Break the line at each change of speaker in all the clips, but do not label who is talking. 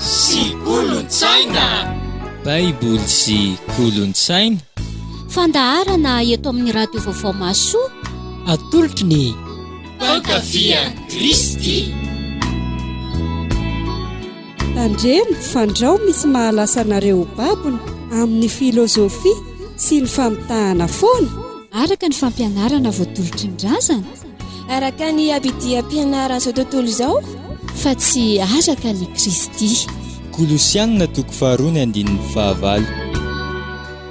sy Kolontsaina.
Baiboly sy Kolontsaina.
Fandaharana eto amin'ny radio vaovao Masoa.
Atolotry ny
Mpankafy Kristy.
Tandremo fandrao misy mahalasa anareo babona amin'ny filozofia sy ny famitahana foana.
Araka ny fampianarana voatolotry ny razana.
Araka ny abidiam-pianarana izao tontolo izao.
Fa tsy araka ny Kristy.
Kolosianina 2:9.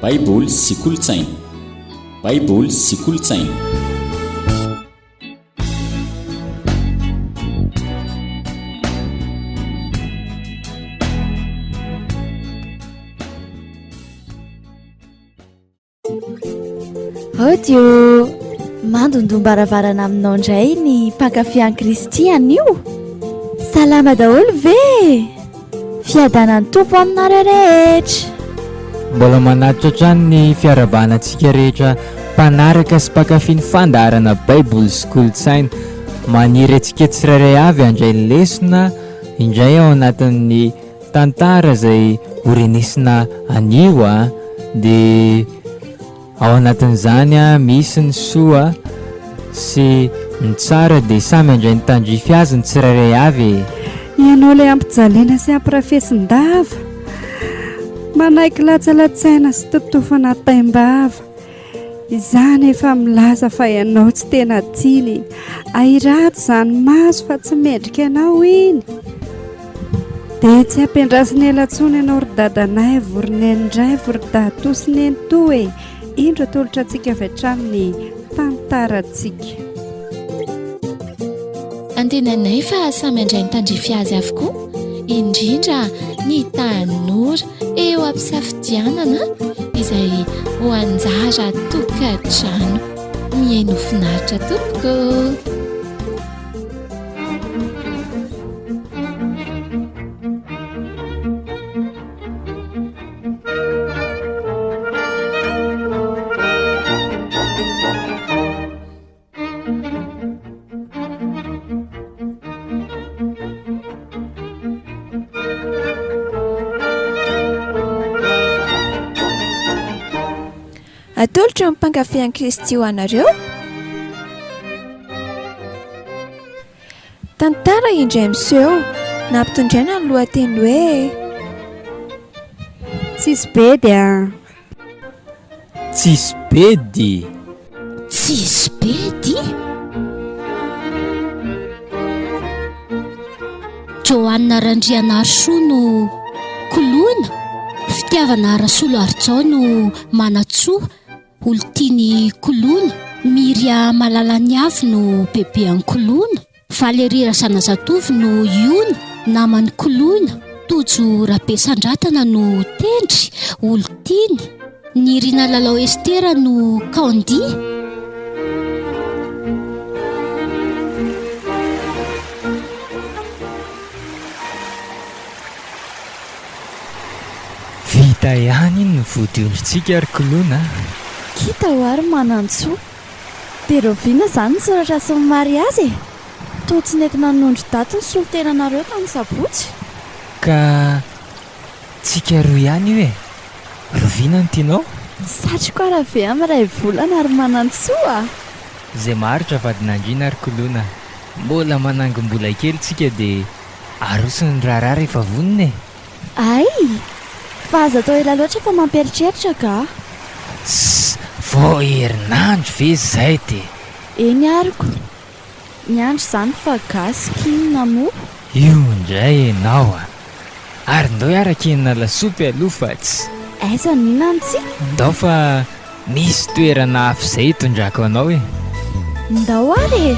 Baiboly sy Kolontsaina. Baiboly sy Kolontsaina.
Odio, mandondom-baravarana aminao indray ny mpankafy Kristy anio. Salama daholo ve? Fiadanany tompo aminareo rehetra.
Mbola manatitra hatrany ny fiarabanantsika rehetra mpanaraka sy mpankafy ny fandaharana Baiboly sy Kolontsaina. Maniry antsika tsirairay avy handray lesona indray ao anatin'ny tantara izay horenesina anio dia ao anatin'izany misy ny soa sy ny tsara dia samy handray ny tandrify azy ny tsirairay avy.
Ianao ilay ampijaliana sy ampirafesin-dava, manaiky latsalatsaina sy totofana taim-bava. Izany efa milaza fa ianao tsy tena tsiny, airato izany maso fa tsy mendrika ianao iny. Dia tsy ampiandrasiny elantsony ianao ry dadanay voronenindray vorodadosiny to e. Indro atolotra antsika avy hatramin'ny tantarantsika.
Antenanay fa samy handray ny tandrify azy avokoa, indrindra ny tanora eo ampisafidianana izay ho anjara tokantrano. Mihaino finaritra tompoko.
Atolotra ny mpankafy Kristy ho anareo. Tantara indray miseho nampitondraina ny lohateny hoe
Tsisy Bedy.
Tsisy Bedy.
Tsisy Bedy? Joanna Randrianasoa no koloina. Fitiavana Rasolo Artsao no manatsoa. Oltiany kolona. Miria Malalany avy no bebean'ny kolona. Valerira Zanazatovy no iona namany kolona. Tojo Rabesan-dratana no tendry oltiany. Ny Rina Lalao Estera no kandi.
Vita ihany ny vodiondrintsika ary kolona.
Kita ho ary manantsoa. Perovina izany ny soratra sy ny mariazy. Toa tsy nentina nondro daty ny solontenanareo tamin'ny sabotsy.
Ka tsika roa ihany io e. Rovina ny tianao?
Satroko arabe amin'iray volana ary manantsoa.
Izay maharitra vadinandrina ary kolona. Mbola manangom-bola kely tsika dia arosony raharaha rehefa vonona e.
Ay, fa aza atao ela loatra fa mampieritreritra ka.
Vao herinandro ve izay dia?
Eny ariko. Ny andro izany fa gasy kinina moa.
Io indray ianao ary ndao hiaraka ihinana lasopy aloha fa tsy.
Aiza ninona amintsika?
Ndao fa misy toerana hafa izay hitondrako anao e.
Ndao ary e.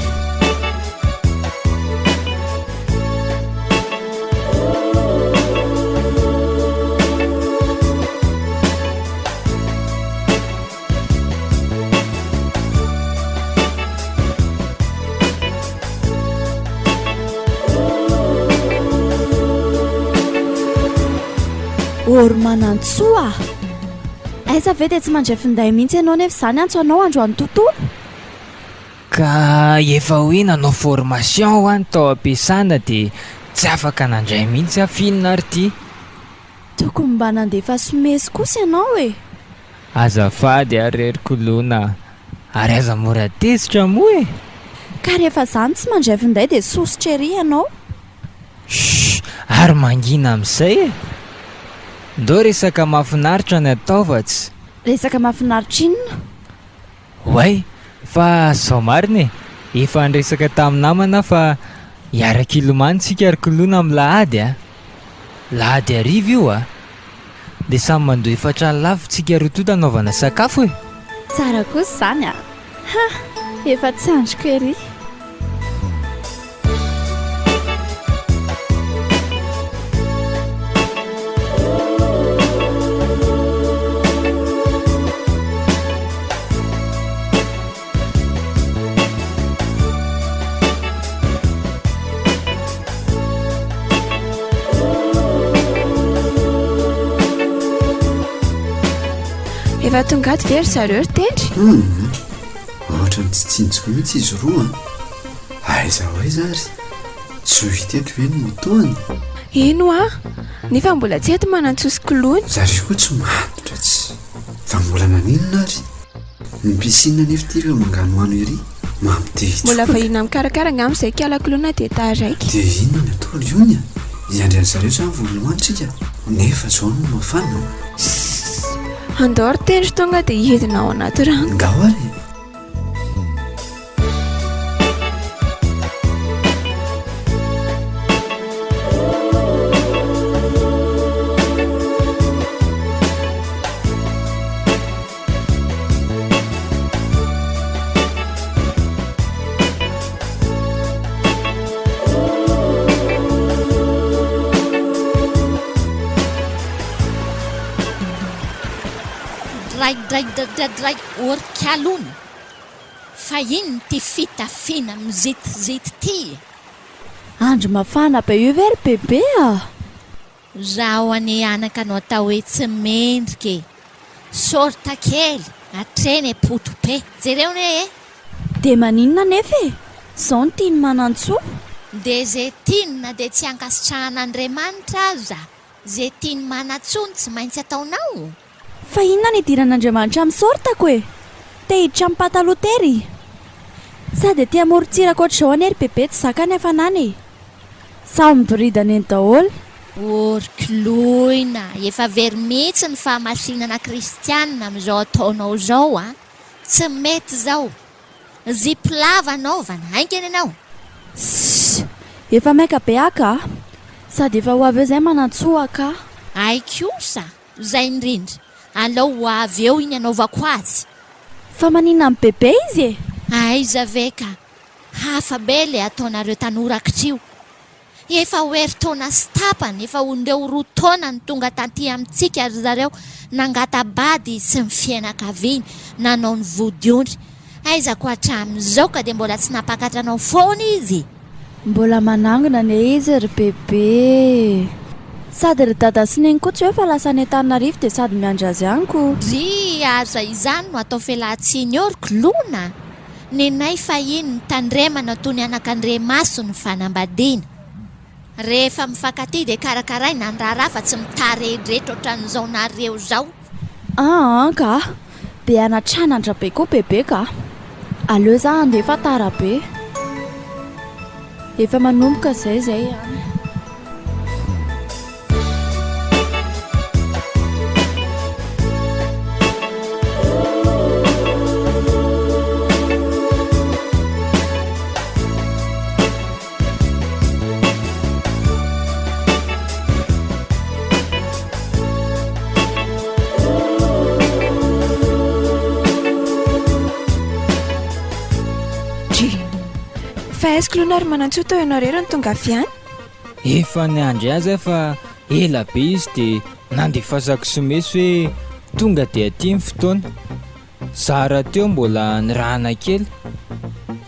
Ory manantsoa. Aiza ve dia tsy mandray finday mihitsy ianao nefa izany antso anao androany tontolo?
Ka efa hoe nanao formation ho any tao am-piasana dia tsy afaka nandray mihitsy afinina ary ty.
Tokony mba nandefa somesy kosa ianao e.
Azafady ary kolona, ary aza mora tezitra moa e.
Ka rehefa zany tsy mandray finday dia sosotra ery ianao.
Ary mangina amin'izay e. Ndao resaka mahafinaritra ny ataovatsy.
Resaka mahafinaritra inona?
Hoay, fa zao marina e, efa nresaka tamin'ny namana fa hiaraka ilomanintsika ary kolona amin'ny lahady a. Lahady ariva io a. Dia samy mandoa efatra lavintsika rototo anaovana sakafo e.
Tsara kosa zany a. Ha, efa tsy androko ery.
Efa tonga ato very zareo ry tendry.
Ohatra ny tsy tsinjoko mihitsy izy roa aiza ho aiza ary tsy ho hiteko ve ny motoany.
Ino a? Nefa mbola tsy eto manantsosy kolony.
Zareo koa tsy matotra tsy fa mbola naninona ary ny pisina nefa tika mangano ano ery mampitehitsy.
Mbola vahina mikarakara angamba izay kiala kolona dia taraiky.
Dia inona ny atao iony a? Iandry zareo zany volomanotsika nefa zao no mafana.
Andao ry tendry tonga dia hiedina ao anaty rano.
Ngao ary.
Dray orkalona fa ino ty fitafina mizetizety ty?
Andro mafana be io very bebe a.
Raho any anaka anao atao hoe tsy mendrika sorta kely atreny potope jereo ne e.
Dia maninona nefa e? Zao ny tiany manantsoa.
Dia zay tiana dia tsy ankasitrahana Andriamanitra aza. Zay tiany manatsony tsy maintsy ataonao.
Fa inona ny idiran'Andriamanitra amin'ny sortako e? Te hiditra amin'ny pataloha tery. Sady tia morontsiraka ohatr'izao anery bebe tsy zakany hafanany. Samy miboridana eny daholo.
Orikoloina, efa very mihitsy ny fahamasinana kristianina amin'izao ataonao zao a. Tsy mety zao. Ziplava anaovana, haingana ianao.
Efa maika be aka sady efa ho avy eo izay manantsoa ka.
Ay kosa, izay indrindra. Alao ho avy eo iny anaovako azy.
Fa maninona amin'ny bebe izy e?
Aiza ve ka, hafa be le ataonareo tanorak'trio. Efa hoeritaona sy tapany, efa ondreo 2 taona ny tonga tanty amintsika ary zareo nangata bady sy ny fianakaviany, nanao ny vodiondry. Aiza ko hatramin'izao ka dia mbola tsy napakatranao foana izy.
Mbola manangona ne izy ry bebe. Sady ry dada sy neny koa tsy hoe fa lasa ny Antananarivo dia sady miandry azy aniko.
Ry aza izany no atao fialantsiny eo ry kolona. Nenay fa iny ny tandremana toy ny anak'Andriamaso ny fanambadiana. Rehefa mifankaty dia karakaraina ny raharaha fa tsy mitarehdretra ohatran'izao nareo zao.
Ka dia anatrana be koa bebe ka. Aleo za andefa tara be. Efa manomboka zay
Fa aiza kolona ary manantsoa tao ianao rery ny Mpankafy any?
Efa niandry azy fa ela be izy dia nandefasako somesy hoe tonga dia aty ny fotoana. Zara teo mbola nirahana kely.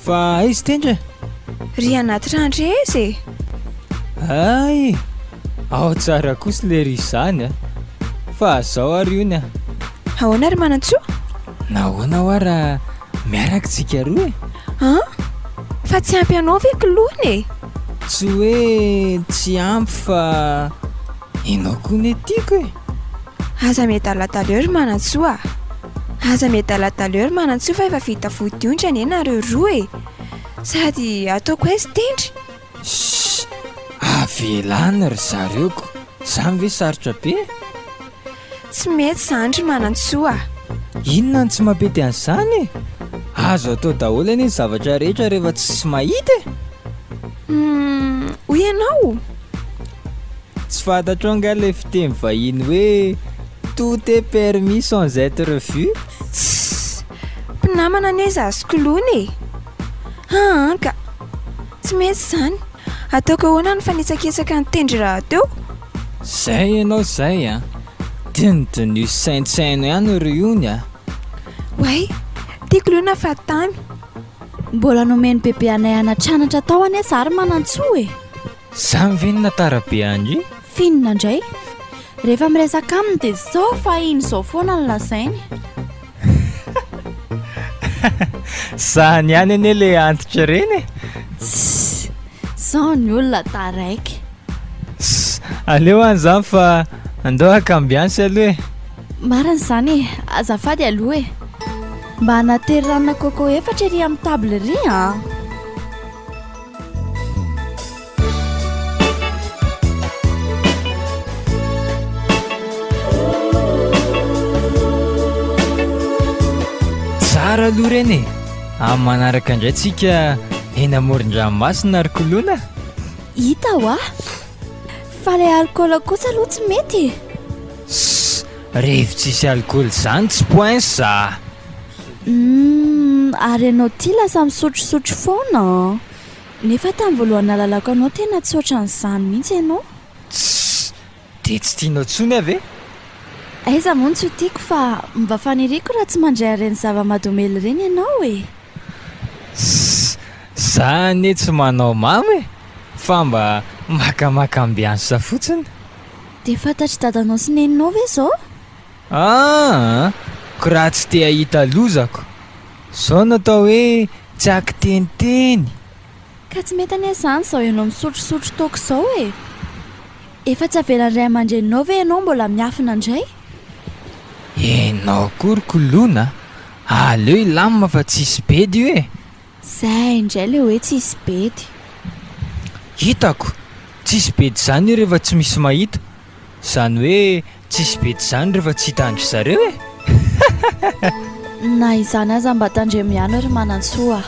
Fa aiza tendra?
Ry anaty randry izy.
Ay, ao tsara kosa le ry izany a. Fa zao ary io a.
Ahoana ary manantsoa?
Nahoana ho raha miaraka tsika roa e?
Fa tsy ampy anao ve kolony e?
tsy hoe tsy ampy fa ianao koa ny tiako e.
Aza medalataleur manantsoa aza medalataleur manantsoa fa efa vita vodiontra ny nareo roa e, sady ataoko hoe sy tendry.
Avelana ry zareoko, zany ve sarotra be?
Tsy mety zandry manantsoa.
Inona ny tsy mampety an'izany e? Azo atao daholo anie ny zavatra rehetra rehefa tsy mahita e.
Hoy ianao?
Tsy fantatro anga ilay fiteny vahiny hoe tout est permis sans être revu.
Mpinamana anie zazokolony e. Ka tsy mety zany. Ataoko ahoana ny fanitsakitsaka ny tendry raha teo?
Zay ianao zay a, dinidinio saintsaina ihany ry ony a.
Way, tiako liona fa tamy.
Mbola nomeny bebe anay anatranatra tao anie zary manantsoa e.
Zany ve ny natarabe andry?
Finina indray. Rehefa miresaka aminy dia zao fa iny zao foana ny lazainy.
Zany ihany anie le antitra reny e.
Zao ny olona taraiky.
Aleo an'izany fa andao akambiansy aloha e.
Marina izany e, azafady aloha e. Mba hanatery ranona coco efatra ery amin'ny table ry a.
Tsara aloha reny e. Amin'ny manaraka indray tsika eny amoron-dranomasina ry kolona.
Hita ho a. Fa ilay alcool kosa aloha tsy mety.
Rehefa tsisy alcool izany tsy points za.
Ary ianao ty lasa misotrosotro foana. Nefa tamin'ny voalohany nalalako anao tena tsy ohatran'izany mihitsy ianao.
Dia tsy tianao tsony avy e?
Aiza moa tsy ho tiako fa mba faniriako raha tsy mandray ireny zava-madomely ireny ianao e.
Zany tsy manao mamy e, fa mba makamakam-biansa fotsiny.
Dia fantatry dadanao sy neninao ve zao?
Ko raha tsy te hahita lozako, zao natao hoe tsy akiteniteny.
Ka tsy mety anie izany zao ianao misotrosotro taoko izao e. Efa tsy avelan'ny ray aman-dreninao ve ianao mbola miafina indray?
Ianao koa ry kolona, aleo ilamina fa tsisy bedy io e.
Zay indray le hoe tsisy bedy.
Hitako, tsisy bedy zany rehefa tsy misy mahita. Zany hoe tsisy bedy zany rehefa tsy hitandry zareo e.
Na izany aza mba tandremiana ry manantsoa.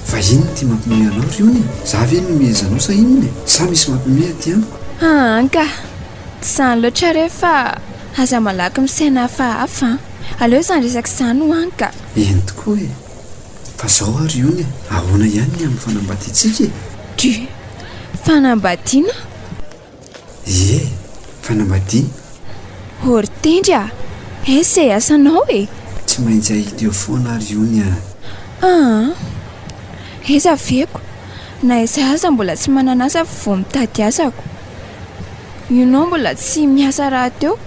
Fa ino ty mampime anao ry ony? Za ve nomezanao sa inona e? Sa misy mampime aty amiko?
Anka, tsy zany loatra rehefa aza malaky misaina hafahafa. Aleo izany resaka izany ho anka.
Eny tokoa e. Fa zao ary ony ahoana ihany ny amin'ny fanambadiantsika e?
Fanambadiana?
Ie, fanambadiana.
Hortendry a, izay asanao e.
Tsy maintsy ahita eo foana ary ony a.
Eza veko, na izay aza mbola tsy manana asa vao mitady asako. Ianao mbola tsy miasa raha teo,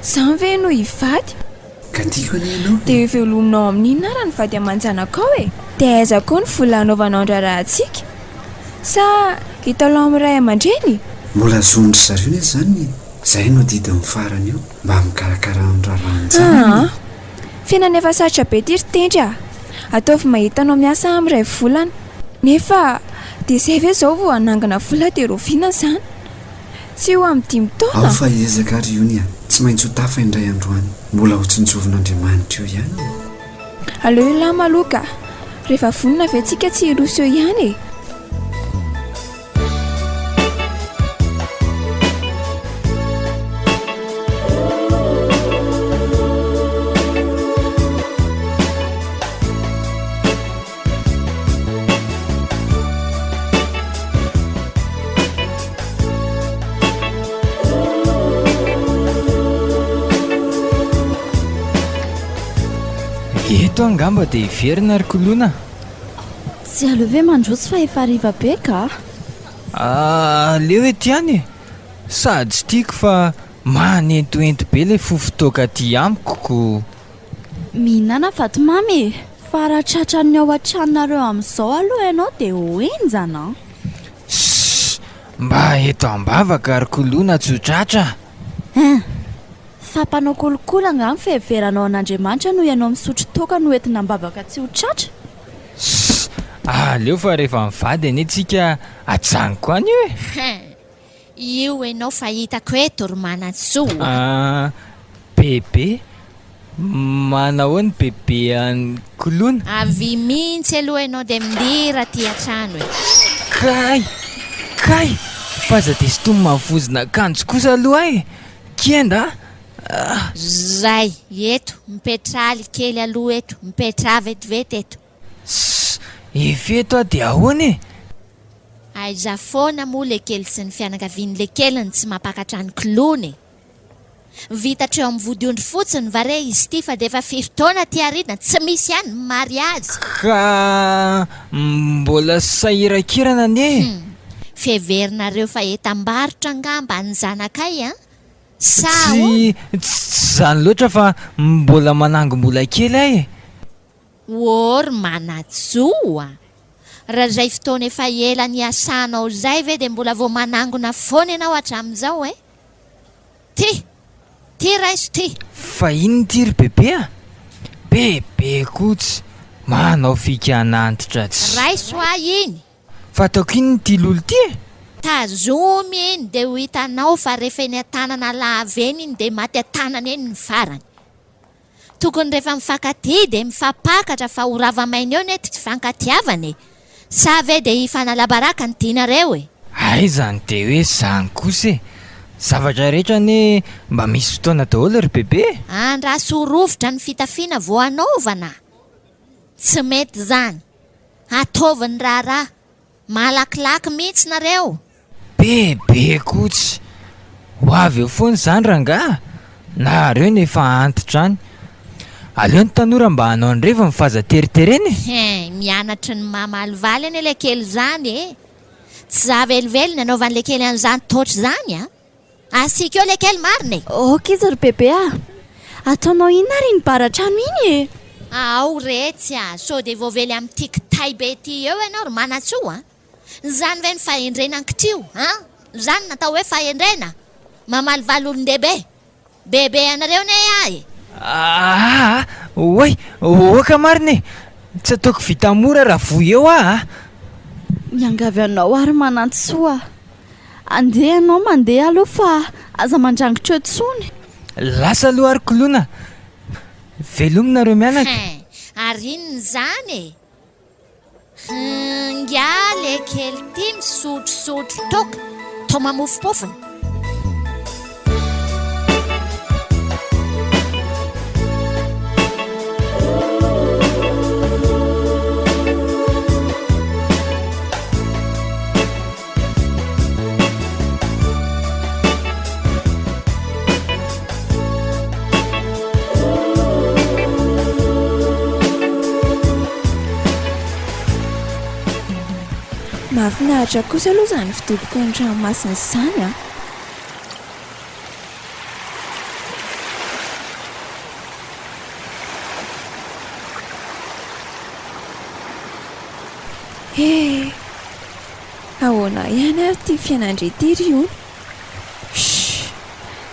izany ve no hivady?
Ka tiako anie ianao?
Dia velominao amin'inona ary ny vady aman-janakao e? Dia aiza koa ny vola anaovanao ndrarahantsika? Sa hitalao amin'ny ray aman-dreny?
Mbola zonry zareo ny zany, izay no didin'ny farany eo mba mikarakara amin'ny rarahan-jany.
Fiainana efa sarotra be ty ry tendry a. Ataovy mahitanao miasa amin'ny ray volana. Nefa dia izay ve izao vao hanangana vola dia roviana izany? Tsy ho amin'ny 5 taona.
Ao fa ezaka ary ony a, tsy maintsy ho tafa indray androany. Mbola ho tsonjovin'Andriamanitra eo ihany.
Aleo ilama aloha, rehefa vonona ve tsika tsy hiroso eo ihany e.
Eto angamba dia hiverina ry kolona.
Tsy aleo ve mandrotsy fa efa hariva be ka?
Leo ety ihany sady tsy tiako fa manentoento be ilay fofotoaka aty amikoko.
mihinana vatomamy fa raha tratran'ny ao an-tranonareo amin'izao aloha ianao dia hoenjana.
Mba eto ambavaka ary kolona tsotratra.
Fampanao kolokolo angano feheveranao an'Andriamanitra no ianao misotro toaka no entina ambavaka tsy ho tratra.
Leo fa rehefa mivady anie tsika ajanoko any io
io ianao fahitako eto ry manatsoa.
Bebe manao ny bebe any kolona.
Avy mihitsy aloha ianao dia midira ty an-trano e.
Kay fa za dia sy tomy mavozina akanjo kosa aloha kienda.
Zay eto mipetraly kely aloha eto mipetra vetivety eto.
Efeto dia ahoana
aiza foana moa le kely sy ny fianakaviany le keliny tsy mampakatra ny kolony. Vitatreo amin'ny vodiondry fotsiny vare izy ty fa dia efa 5 taona ty aridna tsy misy ihany mariazy.
Ka mbola sahirakirana anie.
Feverinareo fa etam-barotra angamba ny zanakay sa
tsy zany loatra fa mbola manangom-bola kely
ory manatsoa. Raha zay fotoana efa ela ny asanao zay ve dia mbola vao manangona foana ianao hatramin'izao ty raiso ty.
Fa iny ty ry bebe bebe kotsy manao fika anantitra
raiso iny
fataoko iny ty lolo ty
tazomy iny dia ho hitanao fa rehefa eny an-tanana laveny iny dia maty an-tanana eny ny farany. Tokony rehefa mifankaty dia mifampakatra fa ho rava-maina eo nety tsy fankatiavany sa ve dia hifanalabaraka ny tianareo
zany dia hoe zany kosa zavatra rehetra ne mba misy fotoana daholo ry bebe.
Andrasorofotra ny fitafiana vao anaovana tsy mety zany ataoviny raharaha malakilaky mihitsy nareo.
Bebe kotsy ho avy eo foana zany ranga nareo nefa antitra any. Aleo ny tanora mba hanao ny reva mifaza teritereny
mianatra ny mamalivaly any le kely zany tsy zavelively ny anaovan'le kely an'izany totra zany asika eo le kely mariny.
Izy ry bebe ataonao ina ry ny baratrano iny
ao retsy so dia voavely amin'ny tikitay be ty eo ianao ry manatsoa. Zany ve ny fahendrena ankitrio zany natao hoe fahendrena mamalivaly olon-dehibe bebe anareo ne
oay oka mariny tsy ataoko vita mora raha voy eo
miangavy anao ary manantsoa. Andeha ianao mandeha aloha fa aza mandrangitra eo tsony.
Lasa aloha ary kolona velomina reo mianaka.
Arininy zany nga le kely ty misotrosotro toka to mamofopofony.
Mahafinaritra kosa aloha zany fidoboko ny ranomasina izany ahoana ihany ary ty fianandretiry io.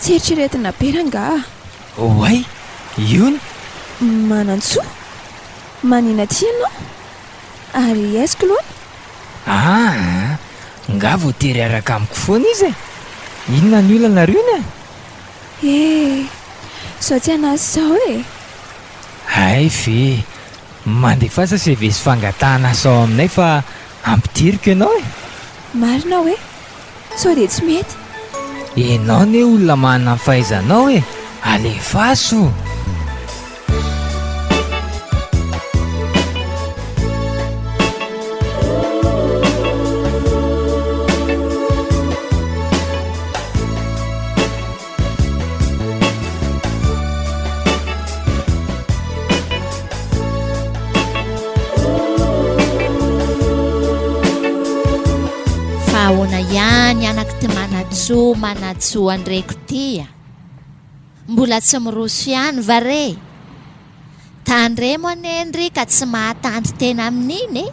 Tsy eritreretina be ranga.
Oay iony
manantsoa manina ty ianao ary esiko loha.
Nga voatery araka amiko foana izy inona ny olana riona
sao tsy anazy zao
ay ve mandefasa se vesy fangatahana sao aminay fa ampidiriko ianao
marina hoe sao dia tsy mety
ianao ne olona manana ny fahaizanao alefaso.
ahoana ihany anaky ty manatsoa andreko tya mbola tsy miroso ihany vare tandre mo anendry ka tsy mahatandry tena amin'iny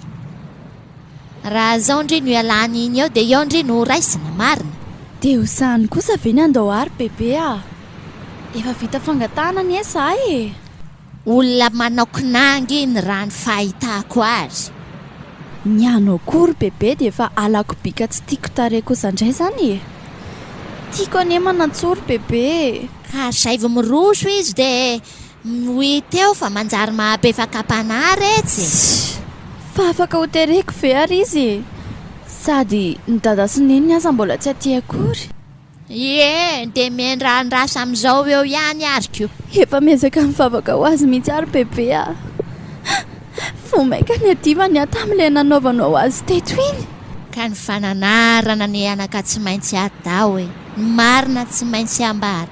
raha zao ndry no ialany iny eo dia eo ndry no raisina marina
dia hosany kosa ve ny andohary bebe efa vita fangatahana ny esa
olona manao kinangy ny raha ny fahitako azy
ny anao kory bebe dia efa alako bika tsy tiako tare kosa indray zany tiako ane manantsory bebe
ka zay vo miroso izy dia mihita eo fa manjary mahapefakapana retsy
fa afaka hotereko ve ary izy sady ny dada sy neny aza mbola tsy aty akory
dia miandrahandrasa amin'izao eo ihany ariko
efa mezaka mivavaka ho azy mihitsy ary bebe vomaika ny adivany tamin'ilay nanaovanao azy teto iny
ka ny fananarana ny anaka tsy maintsy atao ny marina tsy maintsy ambara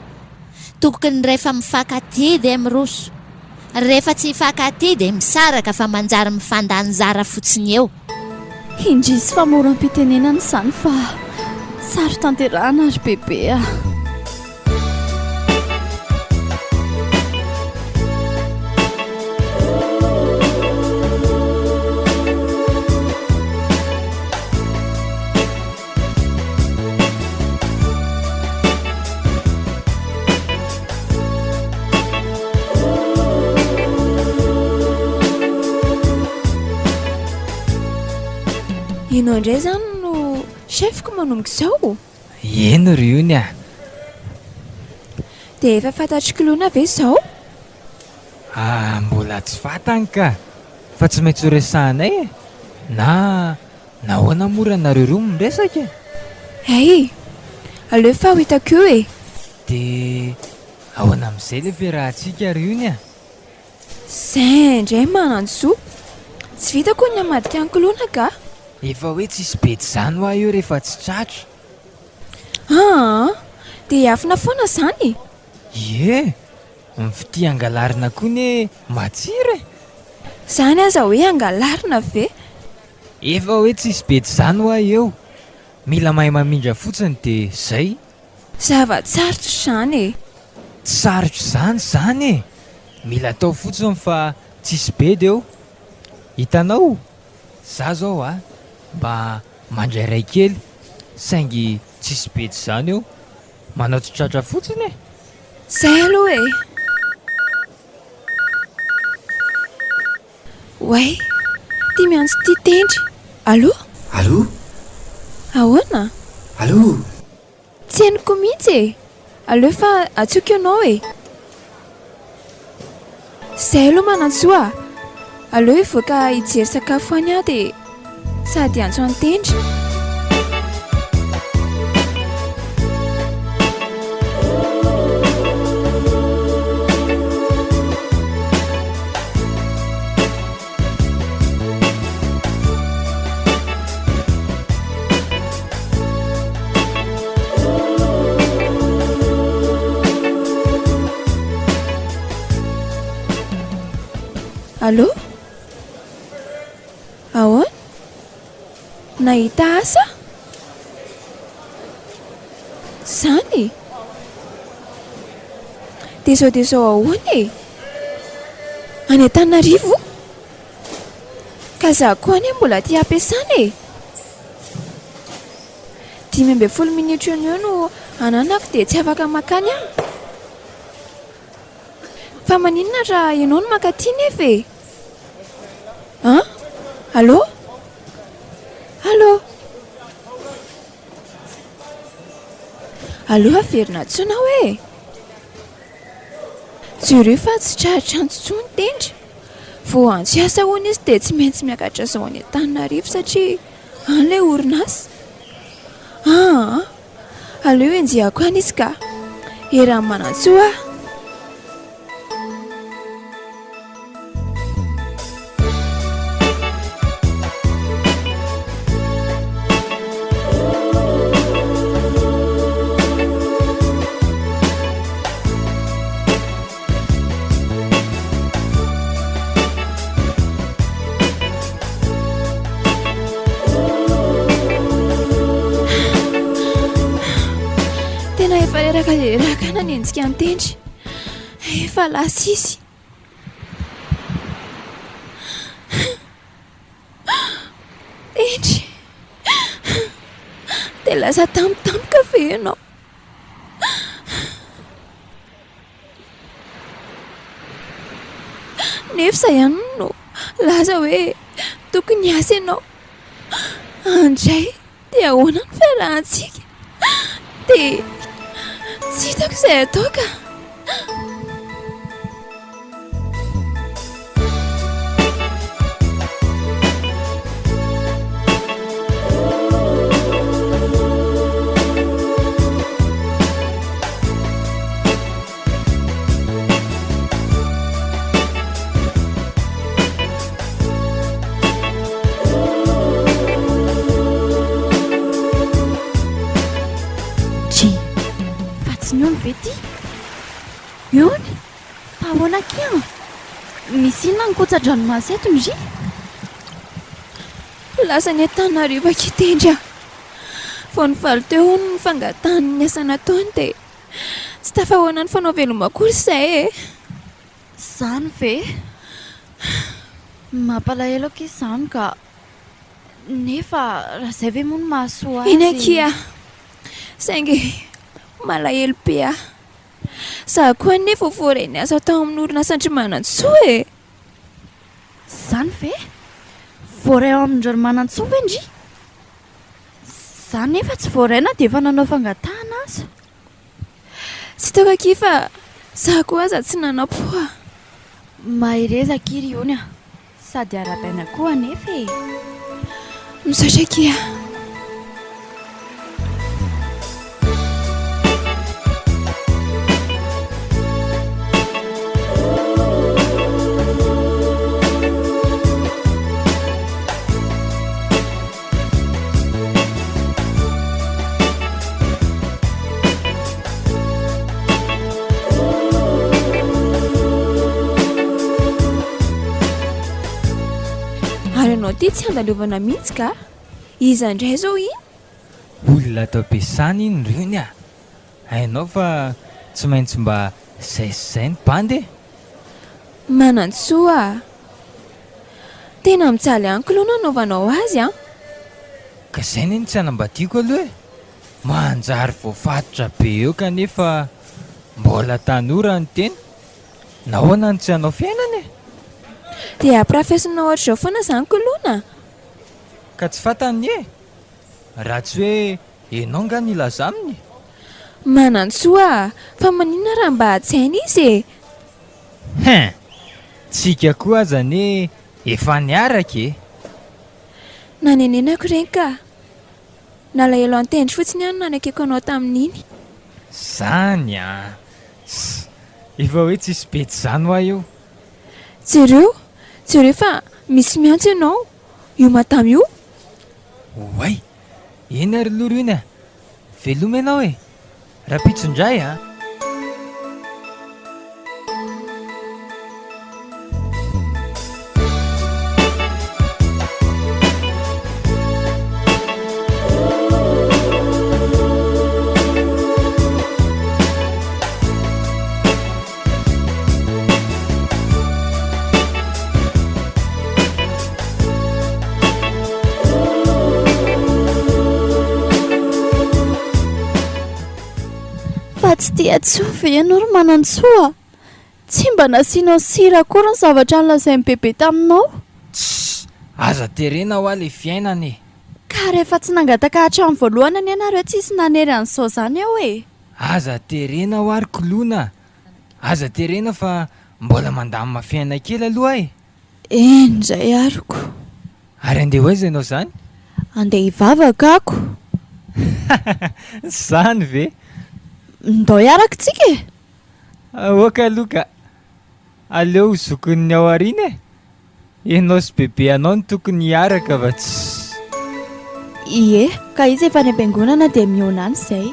tokony rehefa mifankaty dia miroso rehefa tsy hifankaty dia misaraka fa manjary mifandany zara fotsiny eo
indrisy famoram-pitenenana izany fa sary tanterahana ary bebe
ino indray zany no chefko manomboka izao
eno ry ony
dia efa fantatrikilona ve izao
mbola tsy fatany ka fa tsy maintsy ho resahanay na nahoana moranareo roa miresaka
ay aleo fa ho hitako eo
dia ahoana amin'izay le fiarahantsika ry ony
zay indray manantsoa tsy vitako ny amadika ankilona ka
efa hoe tsisy bedy izany ho aho eo rehefa tsy tratra
dia hiafina foana izany
ie mifity angalarina koa ny matsira
izany aza hoe angalarina ve
efa hoe tsisy bedy izany ho aho eo mila mahay mamindra fotsiny dia zay
zava-tsarotra izany
tsy sarotra zany mila atao fotsiny fa tsisy bedy eo hitanao za zao mba mandray ray kely saingy tsisy bedy izany eo manao tsy tratra fotsiny
zay aloha way tia miantso tia tendry allo ahoana tsy henoko mihitsy aleo fa atsoky ianao zay aloha manantsoa aleo hivoaka hijery sakafo any aho dia sady antso antendry allo ahoana nahita asa zany dia zao ahoana any Antananarivo ka za koa any mbola tia ampiasana 10 minitra eo no ananako dia tsy afaka makany fa maninona raha ianao no makaty nefa allo averina tsonao jereo fa tsy traritra antsotsony tendry vo antso asa hoana izy dia tsy maintsy miakatra zao any Antananarivo satria an'ilay orinasa aleo enjehako any izy ka erany manantsoa tanteraka izay rakana ny endrika ny-tendry efa lasa izy. Tendry dia lasa tampotampoka ve ianao? Nefa izay ihany no laza hoe tokony hiasa ianao. Andray dia ahoana ny fiarahantsika? Dia tsy hitako izay atao ka.
Bedy yony fa ahoana kian misy inona ny kotsa-dranomasy eto ry?
Lasa ny Antananarivo akitendry aho. Vao nivaly teo ny fangatahany ny asa nataony dia tsy tafahoana ny fanao velom-akory izay.
Izany ve? Mampalahelo aky izany ka nefa raha izay ve moa no mahasoa azy?
Iny akia saingy malahelo be aho. Zaho koa nefa voaray ny asa tao amin'ny orinasandry Manantsoa e.
Izany ve? Voaray ao amin'indry Manantsoa ve ndry? Izany nefa tsy voaraina dia efa nanao fangatahana aza.
Tsy taoko aky fa zaho koa aza tsy nanam-po.
Mahirezaka iry ony a, sady arabaina koa nefa e.
Misaotra aky aho. Ary ianao ty tsy andalovanà mihitsy ka? Iza indray zao iny?
Olona atao ampiasana iny rony a. Hainao fa tsy maintsy mba zaizay ny bandy e.
Manantsoa. Tena mijaly ihany koa aloha nanaovanao azy a.
Ka izay ny tsy anambadiako aloha e. Manjary voafatotra be eo kanefa mbola tanora ny teny. Nahoana ny tsy hanao fiainana e?
Dia ampirafesinao ohatra izao foana izany kolona.
Ka tsy fantany e. Raha tsy hoe ianao nga nilaza aminy.
Manantsoa, fa maninona raha mba hatsaina izy e?
Tsika koa azany efa niaraka e.
Nanenenako ireny ka. Nalahelo an-tendry fotsiny ihany nanakeko anao tamin'iny.
Zany a. Efa hoe tsisy bety izany hoa io.
Jereo fa misy miantso ianao. Io matamy io.
Oay, eny ary loro iny a. Veloma ianao e. Rapitsondray a.
Tsy tia tsofa ianao ry Manantsoa. Tsy mba nasianao sira akory ny zavatra nolazain'ny bebe taminao.
Aza terena ho le fiainana e.
Ka rehefa tsy nangataka hatrany voalohany any ianareo tsisy nanery an'izao izany aho e.
Aza terena ho ary kolona. Aza terena fa mbola mandamina fiaina kely aloha e.
Indray ariko.
Ary andeha hoaiza ianao izany?
Andeha hivavaka ako.
Zany ve?
Ndao hiaraka tsika e.
Ahoaka aloha ka. Aleo zokon'ny ao aoriana e. Ianao sy bebe anao no tokony hiaraka fa tsy.
Ie, ka izy efa any am-piangonana dia mihaona any izay.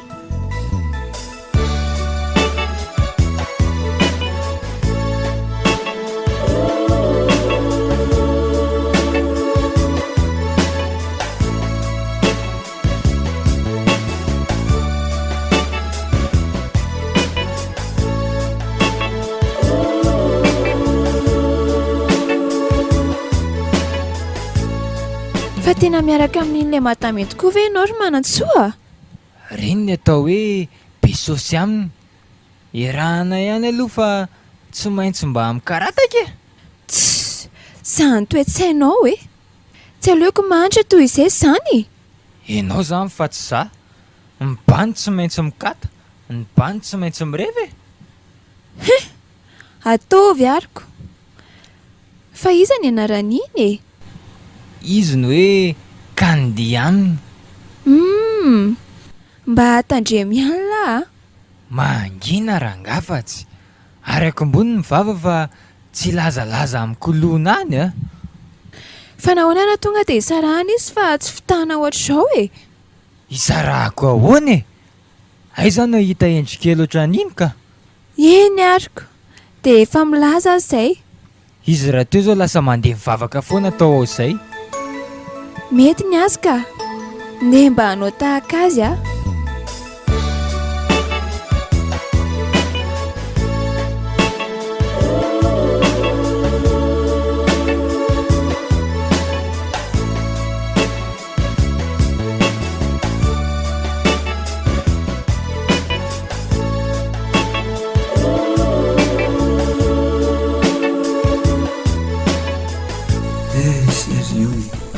fa tena miaraka amin'in'ilay mahatamy tokoa ve ianao ry manantsoa?
Reny ny atao hoe besosy aminy. Irahana ihany aloha fa tsy maintsy mba mikarataka e.
Zany toe-tsainao e. Tsy aleoko mahantra toy izay zany.
Ianao zany fa tsy za. Ny bany tsy maintsy mikata, ny bany tsy maintsy mirevy.
Ataovy ariko. Fa iza ny anaran'iny e?
Izy ny hoe Kandi aminy.
Mba hatandremy ihany lahy.
Mangina rangafatsy. Ary akombony ny vava fa tsy lazalaza amin'ny kolona any a.
Fa nahoana tonga dia isarahana izy fa tsy fitahana ohatr'izao e?
Isarahako ahoana e? Aiza no hita endrikely ohatran'iny ka?
Eny ariko. Dia efa milaza izay.
Izy raha teo zao lasa mandeha mivavaka foana tao ao izay.
Mety ny azy ka. Ne mba hanao tahaka azy a.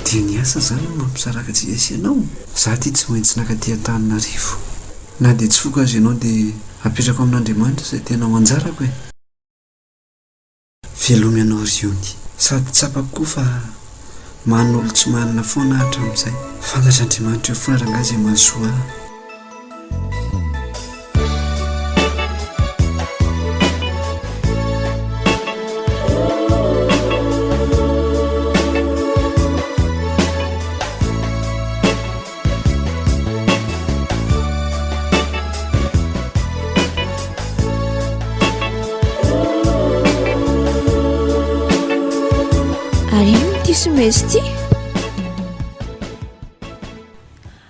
Dia ny asa zany no mampisaraka Tsisy ianao. Za ty tsy maintsy nakaty Antananarivo. Na dia tsy foko azy ianao dia apetrako amin'Andriamanitra izay tena ho anjarako e. Velomy ianao ry iony. Sady tsapako koa fa manolo tsy manana foana hatramin'izay. Fantatr'Andriamanitra eo foana rangazy mahasoa.
Somesy ty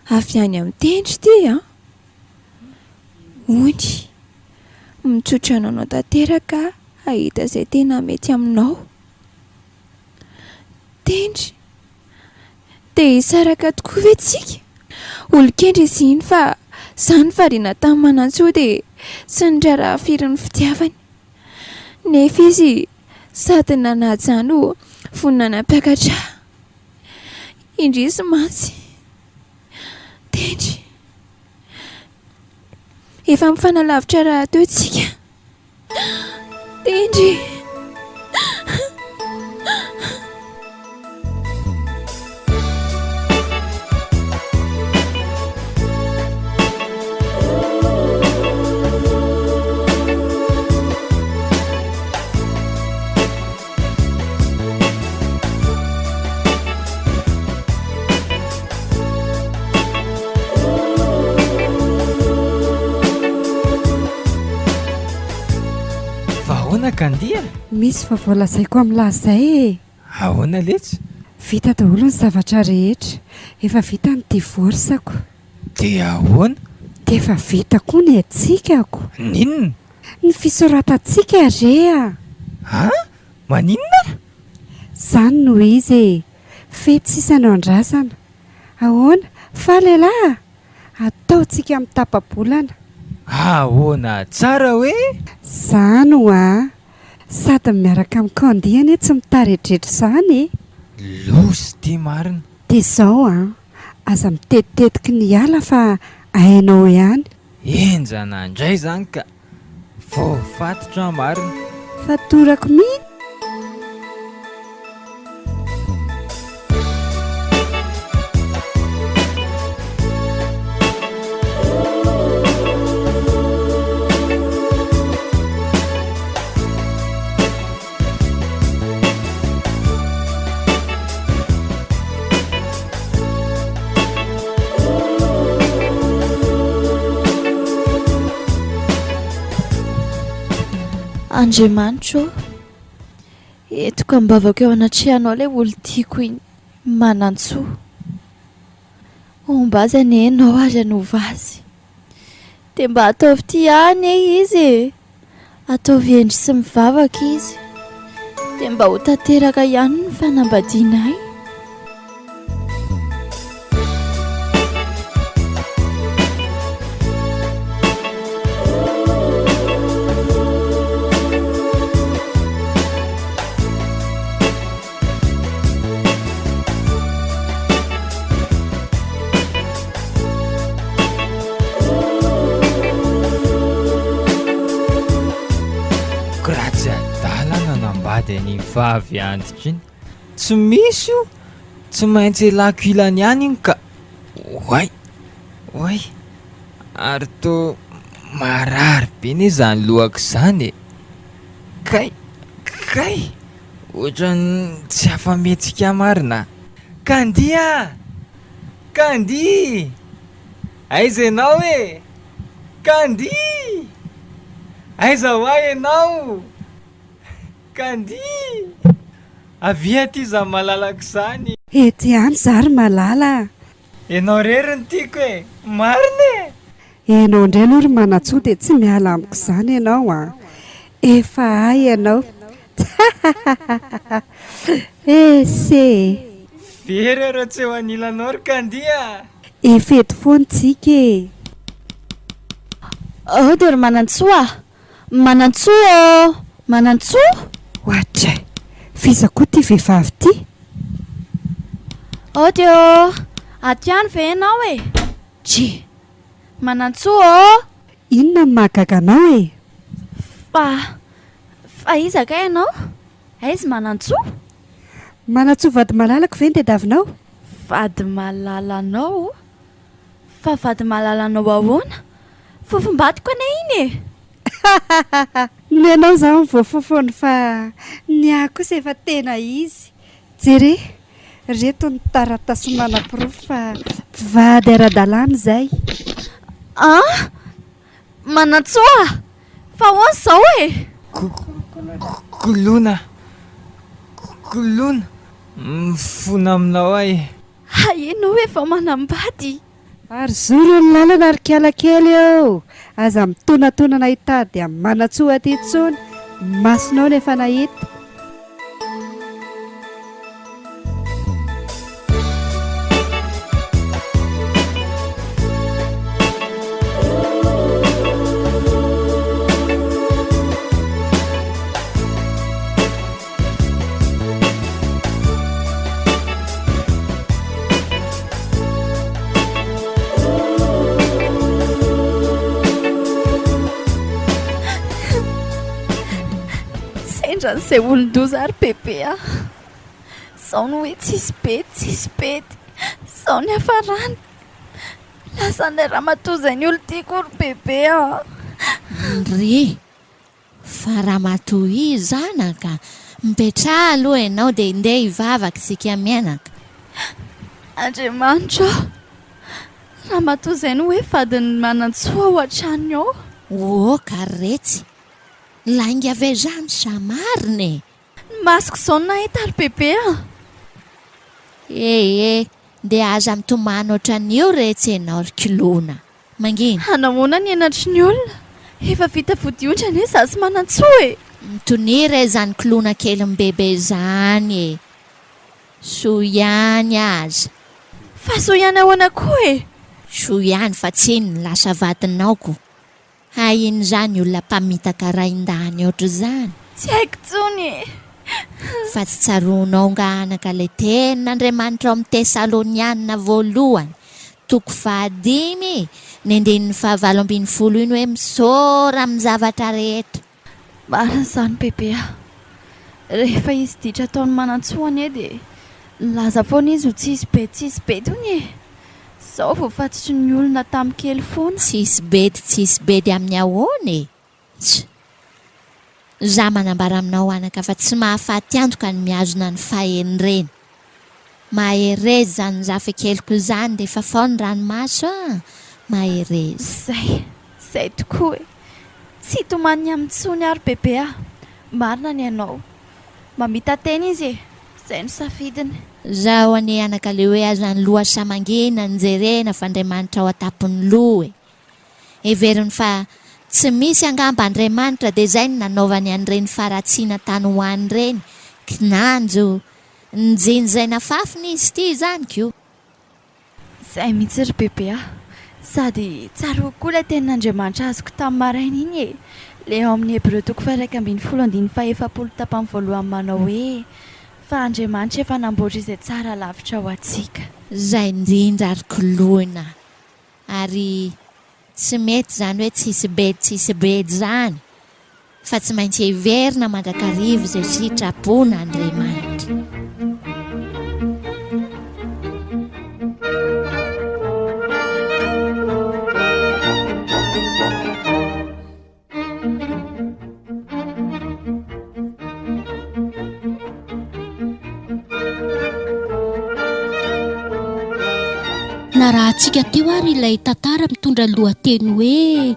avy any amin'ny tendry ty a. Ony mitsotra anao tanteraka ahita izay tena mety aminao. Tendry dia hisaraka tokoa ve tsika? Olon-kendry izy iny fa zany variana tamin'ny Manantsoa dia sy ny raharaha firy ny fitiavany. Nefa izy sady nanajano voninanam-piakatra. Indrisy mantsy. Tendry. Efa mifanalavitra raha teo tsika. Tendry.
Kandia
misy vavolazaiko amin'lazay e.
Ahoana letsy?
Vita daholo ny zavatra rehetra. Efa vita ny divorsako.
Dia ahoana?
Dia efa vita koa ny atsikako.
Ninona?
Ny fisoratantsika rea.
Ha? Maninona?
Zany no izy e. Fety sisa no andrasana. Ahoana? Fa lehilahy ataontsika amin'ny tapa-bolana.
Ahoana tsara hoe?
Zany ho a. Sady miaraka amin'ny kandiany tsy mitaretrehitra izany.
Losy ty marina.
Dia izao a. Aza mitetitetiky ny ala fa hainao ihany.
Enjana indray zany ka. Voafatotra marina.
Fatorako mihitsy.
Andriamanitra etoko ambavako eo anatrehanao ilay olo tiako iny Manantsoa. Omba azy anie ianao ary hanova azy. Dia mba ataovy ty ihany izy e. Ataovy endry sy mivavaka izy. Dia mba ho tanteraka ihany ny fanambadianay.
dia ny vavy antitra iny tsy misy io tsy maintsy lako ilany ihany iny ka oay ary to marary be ny izany lohako izany kay ohatrany tsy afa-metsika marina Kandi aiza ianao e Kandi aiza hoay ianao Kandi avia ty za malalaka izany
ety ihany zary malala
ianao rery ny tiako e marina e
ianao indray aloha ry manatsoa dia tsy miala amiko izany ianao a efa ay ianao ese
very arô tsy eo anilanao ry Kandi a
efeto foantsika e
dia ry manantsoa manantsoa
ohatray fiza koa ty vehivavy ty
dia aty any ve ianao e jy manantsoa
inona ny mahagaga anao e
fa iza ka ianao aiza
manantsoa vady malalaka ve ny tediavinao
vady malalanao fa vady malalanao ahoana fofom-badiko anay iny e
ny anao zao mivoafofony fa ny ahy kosa efa tena izy jere reto ny taratasy manam-pirofo fa mpivady ara-dalàna izay
manantsoa fa hoany izao e
kolona mifona aminao ay
ianao efa manambady
ary zoro ny lalana ary kialakely eo aza mitonatona nahitady amin'ny manantsoa aty intsony masonao nefa nahita
izay olon-doza ary bebe zao no hoe tsisy bedy zao ny hafarany lasa nday raha matoa ny olo tiako ry bebe
ry fa raha matoa i zanaka mipetraha aloha ianao dia ndeha hivavaka isika mianaka
Andriamanitra raha matoa izay no hoe vadiny manantsoa ao an-tranony ao
karetsy lainga ave zany sa marina
masoko izao nahita ry bebe
dia aza mitomany ohatran'io retsy ianao ry kilona mangina
hanahoana ny enatry ny olona efa vita vodiondra za sy manantsoa e
mitoniry zany kilona kely bebe zany so ihany aza
fa so ihany ahoana koa e
so ihany fa tsy ny lasa vadinaoko iny zany olona mpamitaka raindany ohatr' zany
tsy haiko tsony
fa tsy tsaronao ngahanaka le ten'Andriamanitra ao amin'ny Tesalonianina voalohany toko 5 ny andinin'ny 7:10 iny hoe misaora amin'ny zavatra rehetra
marina izany bebe rehefa izy ditra ataony manantsoany e dia laza foana izy ho tsisy bedy ony e zao vao fatotry ny olona tamin'ny kely foana
tsisy bedy amin'ny ahoana e za manambara aminao anaka fa tsy mahafaty antoka ny miazona ny faheny reny maherezy zany zafa keliko izany dia efa fao ny ranomaso maherezy
zay tokoa e tsy tomany amin'ny tsony ary bebe marina ny ianao mamita tena izy e zay no safidiny
zaho any anaka le hoe azany loha samangina nyjerena fa Andriamanitra ao atapony loha e everiny fa tsy misy angamba Andriamanitra dia zay ny nanaovany an'ireny faratsiana tany hoany reny kinanjo nijinjay nafafiny izy ty zany ko
zay mihitsy ry bebe sady tsara koa ilay tenin'Andriamanitra azoko tamin'ny maraina iny e le ao amin'ny Hebreo toko 1:7 tapany voalohany manao hoe fa Andriamanitra efa namboatra izay tsara lavitra ho atsika
zay indrindra ary koloina ary tsy mety zany hoe tsisy bedy zany fa tsy maintsy heverina mandrakarivo izay sitrapon'a Andriamanitra.
Na raha antsika teo ary ilay tantara mitondra lohateny hoe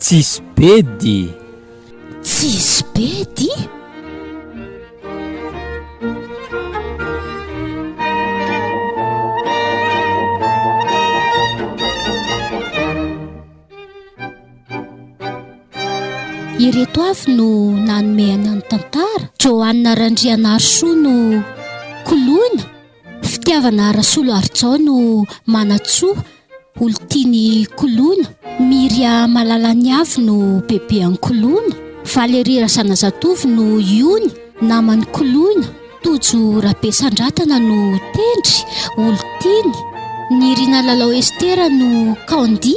Tsisy Bedy.
Tsisy Bedy? Ireto avy no nanomehana ny tantara. Joanna Randrianasoa no koloina, fitiavana Rasolo Arjao no manatsoa, olontiany koloina. Mirya Malalanyavy no bebean'ny koloina. Valerira Zanazatovy no iony, namany koloina. Tojo Rabesan-dratana no tendry, olontiany. Nirina Lalao Estera no kandi.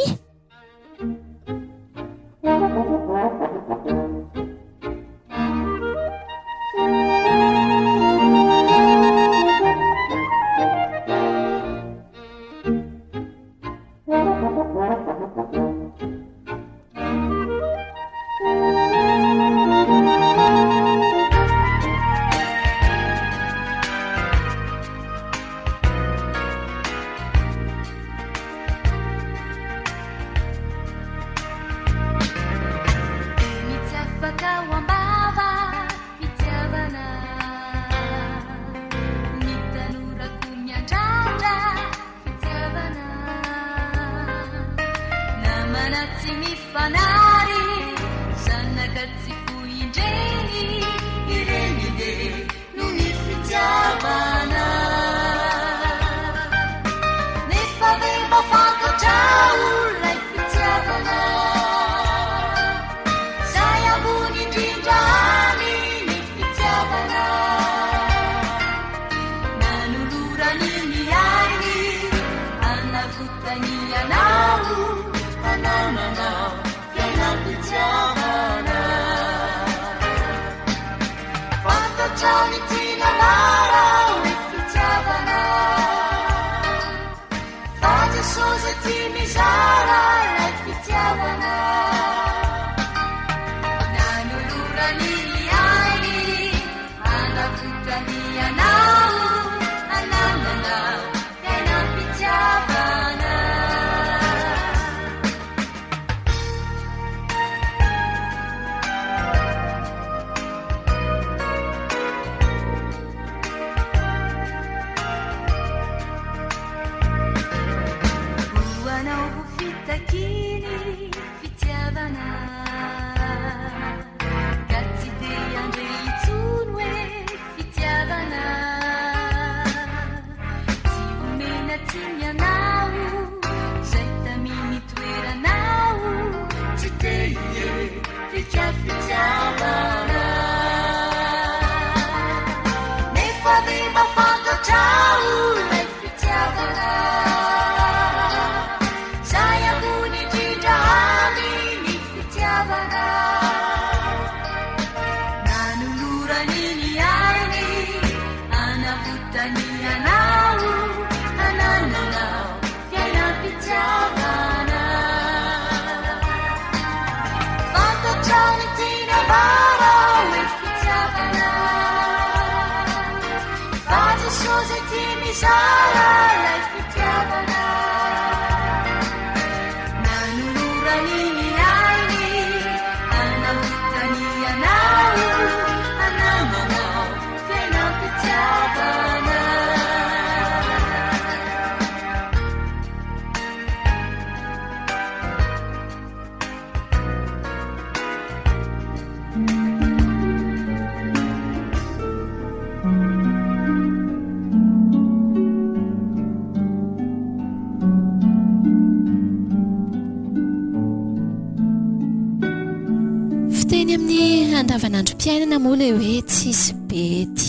Andava- 'andro 'andro-piainana moa ilay hoe tsisy Bedy,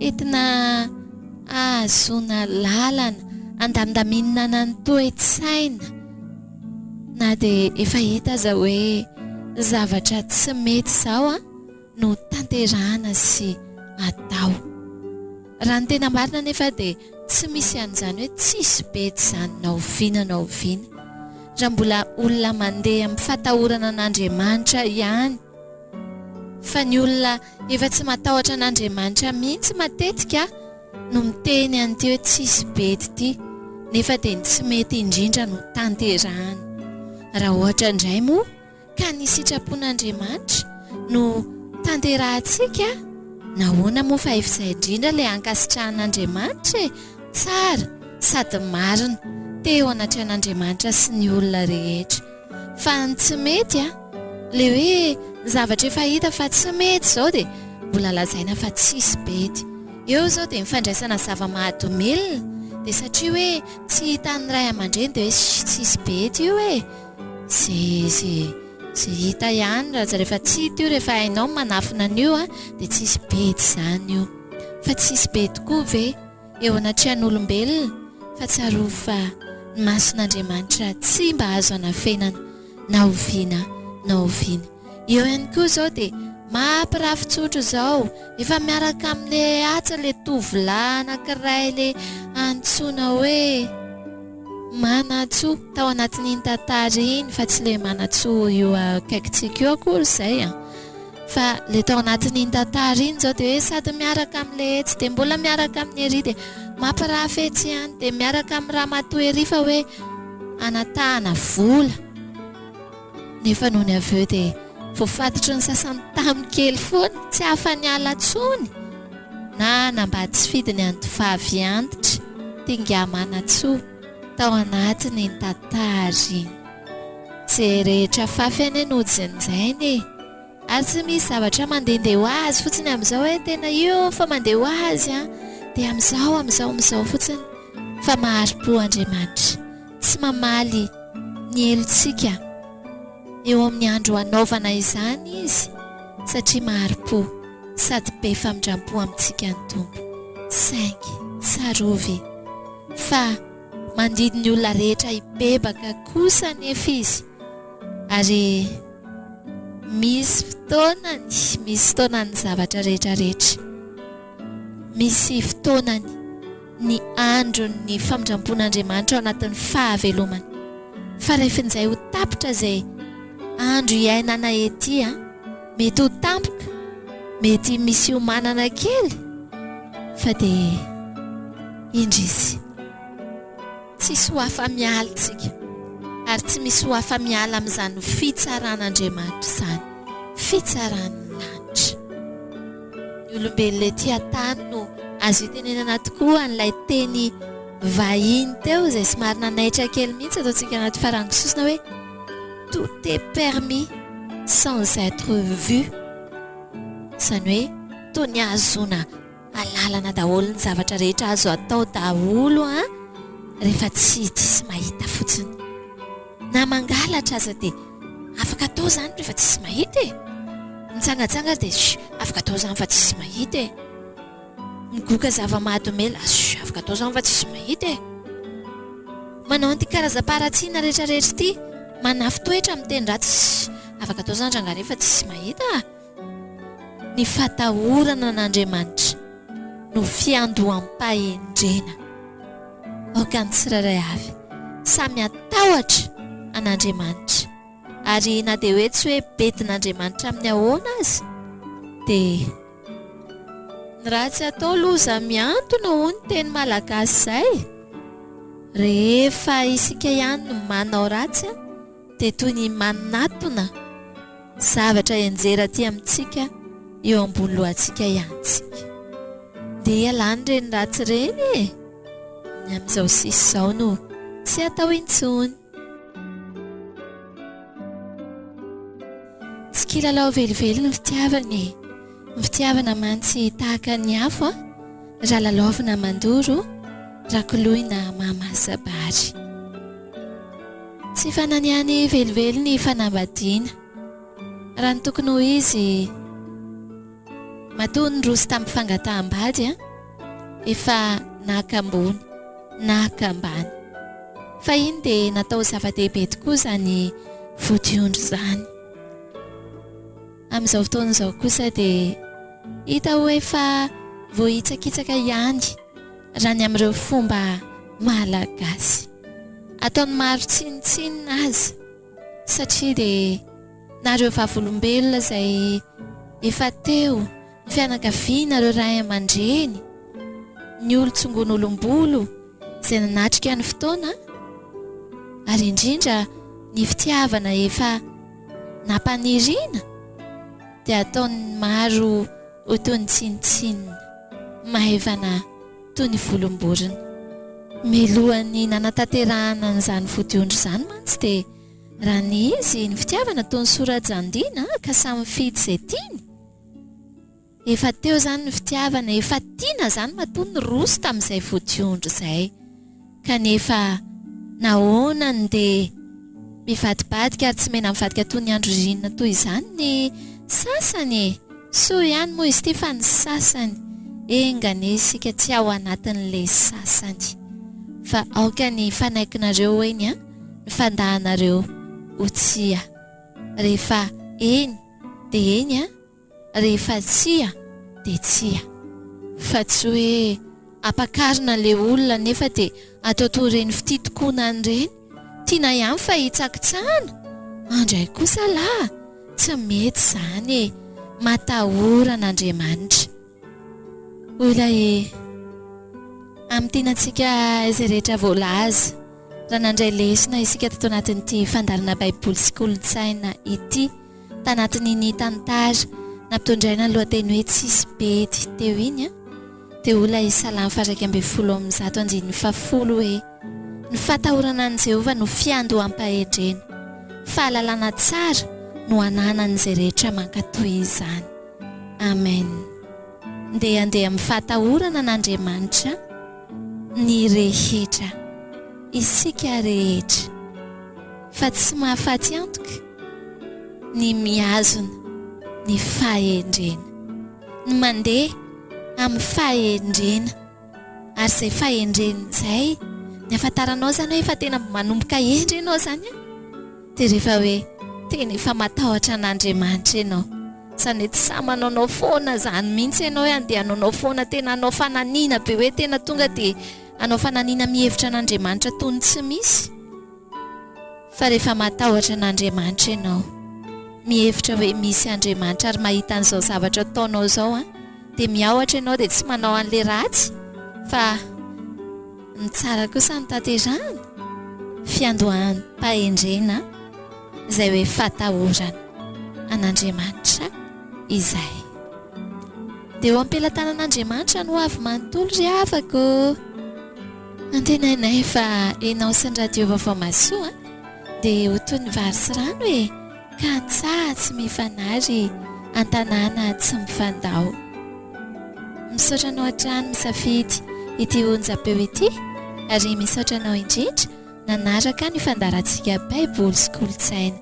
entina hitan'ny olona hoe tsy misy fitiavana, tsy ahazona lalana andamindaminana ny toe-tsaina na dia efa hita aza hoe zavatra tsy mety izao no tanterahana sy atao. Raha ny tena marina nefa dia tsy misy an'izany hoe tsisy bedy izany na oviana na oviana raha mbola olona mandeha amin'ny fatahorana an'Andriamanitra ihany. Fa ny olona efa tsy matahotra an'Andriamanitra mihitsy matetika no miteny an'ity hoe tsisy bedy ity nefa dia tsy mety indrindra no tanterahana. Raha ohatra indray moa ka ny sitrapon'Andriamanitra no tanterahantsika, nahoana moa fa efa izay indrindra ilay ankasitrahan'Andriamanitra tsara sady marina teo anatrehan'Andriamanitra sy ny olona rehetra. Fa ny tsy mety ilay hoe zavatra efa hita fa tsy mety izao dia mbola lazaina fa tsisy bedy. Eo izao dia mifandraisana zava-mahadomelina dia satria hoe tsy hitan'ny ray aman-dreny dia hoe tsisy bedy io zay hita ihany raha rehefa tsy hita io rehefa hainao manafina an'io dia tsisy bedy izany io. Fa tsisy bedy koa ve eo anatrehan'olombelona fa tsaro fa ny mason'Andriamanitra tsy mba azo anafenana na oviana na oviana. Eo ihany koa izao dia mampirafitsotro izao efa miaraka amin'ilay atsa ilay tovolahy anankiray ilay antsoina hoe Manatsoa tao anatin'iny tantara iny, fa tsy ilay Manatsoa io akaikintsika io akory izay fa ilay tao anatin'iny tantara iny izao dia hoe sady miaraka amin'ilay etsy dia mbola miaraka amin'ny ery dia mampirafetsy ihany dia miaraka amin'ny ramatoa ery fa hoe anatahana vola nefa noho ny avy eo dia voafatotry ny sasany tamin'ny kely foana tsy hafa-niala intsony na nambady tsy fidiny antovavy antitra tinga Manatsoa tao anatiny ny tantara iny. Izay rehetra fafy any no jinjainy ary tsy misy zavatra mandehandeha ho azy fotsiny amin'izao hoe tena io fa mandeha ho azy dia amin'izao fotsiny fa mahari-po Andriamanitra tsy mamaly ny helontsika eo amin'ny andro hanaovana izany izy satria mahari-po sady be famindram-po amintsika ny Tompo. Saingy tsarovy fa mandidy ny olona rehetra hibebaka kosa nefa izy ary misy fotoanany zavatra rehetrarehetra, misy fotoanany ny andro ny famindrampon'Andriamanitra ao anatin'ny fahavelomany. Fa rehefin'izay ho tapitra izay andro iainana ety mety ho tampoka, mety misy homanana kely fa dia indrisy tsisy ho afa-miala tsika ary tsy misy ho afa-miala amin'izany fitsaran'Andriamanitra izany, fitsarany lanitra. Ny olombelona ety an-tany no azo itenenana tokoa an'ilay teny vahiny teo izay somary nanaitra kely mihitsy ataontsika anaty farangisosina hoe tout est permis sans être vu, izany hoe toy ny azona alalana daholo ny zavatra rehetra azo atao daholo rehefa tsy mahita fotsiny. Na mangalatra aza dia afaka atao izany rehefa tsisy mahita mitsangatsanga dia afaka atao izany fa tsisy mahita migoka zava-mahadomela afaka atao izany fa tsisy mahita manao an'ity karazam-paratsiana rehetrarehetra ity manafy toetra miteny ratsy afaka atao izany ranga rehefa tsisy mahita. Ny fatahorana n'Andriamanitra no fiandoham-pahendrena aokany tsirairay avy samy atahotra an'Andriamanitra ary na dia hoe tsy hoe bedin'Andriamanitra amin'ny ahoana azy dia ny ratsy atao loza miantona ho ny teny malagasy izay. Rehefa isika ihany no manao ratsy dia toy ny manatona zavatra enjera aty amintsika eo ambony lohantsika ihantsika. Dia alany ireny ratsy ireny ny amin'izao sisy izao no tsy atao intsony. Tsy kilalao velively ny fitiavana mantsy tahaka ny afo raha lalaovina mandoro raha koloina mahamasa-bary. Tsy fananiany velively ny fanambadiana raha ny tokony ho izy matoa ny roso tamin'ny fangataham-bady efa nakambony nakambany fa iny dia natao zava-dehibe tokoa zany vodiondry zany. Amin'izao fotoana izao kosa dia hita ho efa voahitsakitsaka ihany raha ny amin'ireo fomba malagasy ataony maro tsinitsinina azy satria dia nareo vavolombelona izay efa teo ny fianakaviana ireo ray aman-dreny ny olon-tsongon'olombolo izay nanatrika ny fotoana ary indrindra ny fitiavana efa nampaniriana dia ataony maro ho toy ny tsinitsinina mahavana toy ny volomborona. Milohan'ny nanatanterahana an'izany vodiondry izany mantsy dia raha ny izy ny fitiavana toy ny sorajandiana ka samy mifidy izay tiany. Efa teo zany ny fitiavana efa tiana zany matoa ny roso tamin'izay vodiondry izay kanefa nahoanany dia mivadibadika ary tsy mena mivadika toy ny andro rinina toy izany ny sasany. So ihany moa izy ity fa ny sasany engane isika tsy ao anatin'ilay sasany fa aoka ny fanaikinareo eny ny fandahanareo ho tsia rehefa eny dia eny rehefa tsia dia tsia fa tsy hoe ampakarina ilay olona nefa dia atao toy ireny fititokonany ireny tiana ihany fa hitsakitsahana andray kosa lahy tsy mety izany matahoran'Andriamanitra. Olay amin'ny tianantsika izay rehetra voalaza raha nandray lesona isika tato anatin'ity fandarana baiboly sy kolontsaina ity tanatin'iny tantara nampitondraina ny lohateny hoe Tsisy Bedy teo iny dia olay Salamy 110:10 hoe ny fatahorana an' Jehovah no fiandoham-pahendrena fahalalana tsara no ananan'izay rehetra mankatoy izany. Amen. Ndeha andeha amin'ny fatahorana n'Andriamanitra ny rehetra isika rehetra fa tsy mahafaty antoka ny miazona ny fahendrena ny mandeha amin'ny fahendrena ary izay fahendrena izay ny afantaranao zany hoe efa tena manomboka endrenao zany dia rehefa hoe tena efa matahotra an'Andriamanitra ianao izany hoe tsy sa manaonao foana zany mihitsy ianao andeha hanaonao foana tena hanao fananiana be hoe tena tonga dia hanao fananiana mihevitra an'Andriamanitra toy ny tsy misy fa rehefa matahotra an'Andriamanitra ianao mihevitra hoe misy Andriamanitra ary mahita an'izao zavatra ataonao izao dia miaohatra ianao dia tsy manao an'ilay ratsy fa ny tsara kosa ny tanterahana fiandoham-pahendrena izay hoe fatahorana an'Andriamanitra izay. Dia eo am-pelatanan'Andriamanitra no avy manontolo ry havako antenainay fa enao sy ny radio vaovao masoa dia ho toy ny vary sy rano hoe kantsaha tsy mifanary an-tanàna tsy mifandao. Misaotra anao hatrany misafidy ity onjam-peo ity ary misaotra anao indrindra nanaraka ny fandarantsika baiboly sy kolontsaina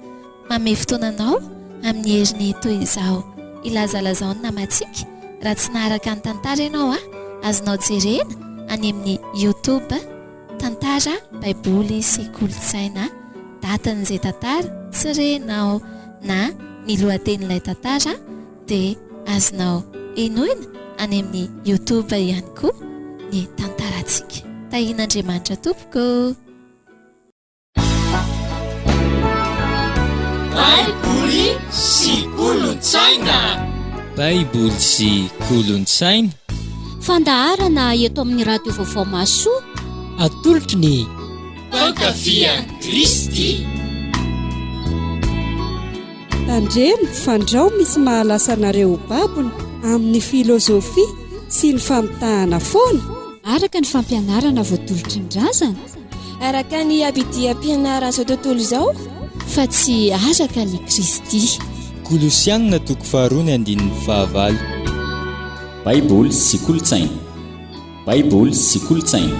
mame fotoananao amin'ny heriny toy izao ilazalazao ny namantsika raha tsy naharaka ny tantara ianao azonao jerena any amin'ny YouTube tantara baiboly sy kolontsaina datan'izay tantara tserenao na ny lohatenin'ilay tantara dia azonao enoina any amin'ny YouTube ihany koa ny tantarantsika. Tahian'Andriamanitra tompoko.
Baiboly sy kolontsaina.
Baiboly sy kolontsaina.
Fandaharana eto amin'ny radio vaovao masoa
atolotry ny
Mpankafy Kristy.
Tandremo fandrao misy mahalasa anareo babona amin'ny filozofia sy ny famitahana foana
araka ny fampianarana voatolotry ny razana
araka ny abidiam-pianarana izao tontolo izao
fa tsy araka ny Kristy.
Kolosianina 2:9
Baiboly sy kolontsaina. Baiboly sy kolontsaina.